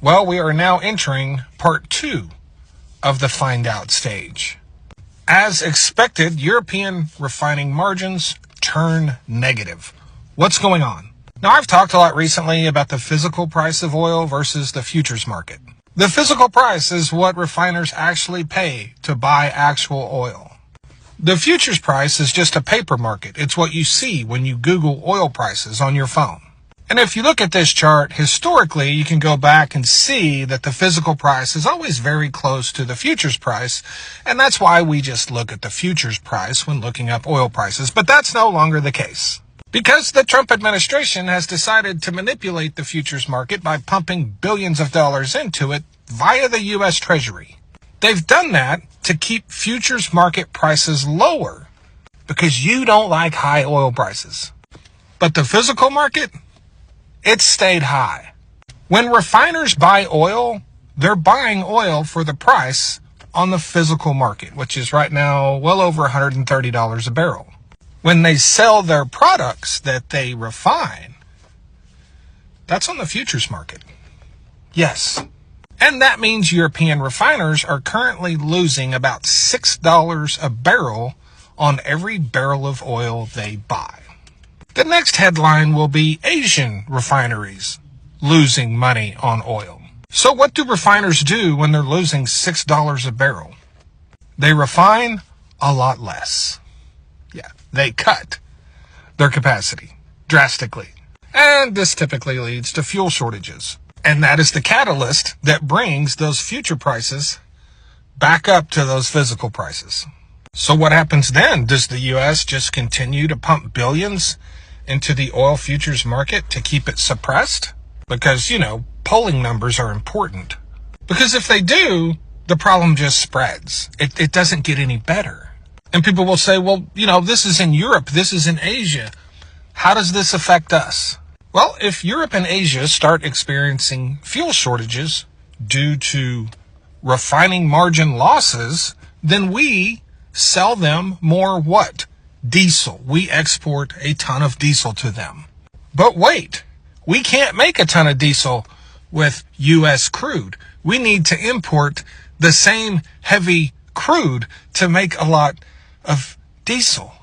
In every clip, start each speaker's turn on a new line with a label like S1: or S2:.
S1: Well, we are now entering part 2 of the find out stage. As expected, European refining margins turn negative. What's going on? Now, I've talked a lot recently about the physical price of oil versus the futures market. The physical price is what refiners actually pay to buy actual oil. The futures price is just a paper market. It's what you see when you Google oil prices on your phone. And if you look at this chart, historically, you can go back and see that the physical price is always very close to the futures price, and that's why we just look at the futures price when looking up oil prices. But that's no longer the case, because the Trump administration has decided to manipulate the futures market by pumping billions of dollars into it via the U.S. Treasury. They've done that to keep futures market prices lower because you don't like high oil prices. But the physical market, it stayed high. When refiners buy oil, they're buying oil for the price on the physical market, which is right now well over $130 a barrel. When they sell their products that they refine, that's on the futures market. Yes. And that means European refiners are currently losing about $6 a barrel on every barrel of oil they buy. The next headline will be Asian refineries losing money on oil. So what do refiners do when they're losing $6 a barrel? They refine a lot less. Yeah, they cut their capacity drastically. And this typically leads to fuel shortages. And that is the catalyst that brings those future prices back up to those physical prices. So what happens then? Does the U.S. just continue to pump billions into the oil futures market to keep it suppressed? Because, polling numbers are important. Because if they do, the problem just spreads. It doesn't get any better. And people will say, well, this is in Europe, this is in Asia. How does this affect us? Well, if Europe and Asia start experiencing fuel shortages due to refining margin losses, then we sell them more what? Diesel. We export a ton of diesel to them. But wait, we can't make a ton of diesel with U.S. crude. We need to import the same heavy crude to make a lot of diesel.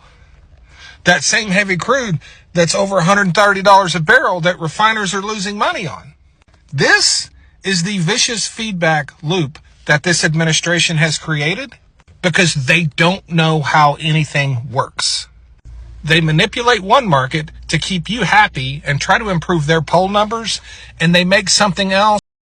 S1: That same heavy crude that's over $130 a barrel that refiners are losing money on. This is the vicious feedback loop that this administration has created because they don't know how anything works. They manipulate one market to keep you happy and try to improve their poll numbers, and they make something else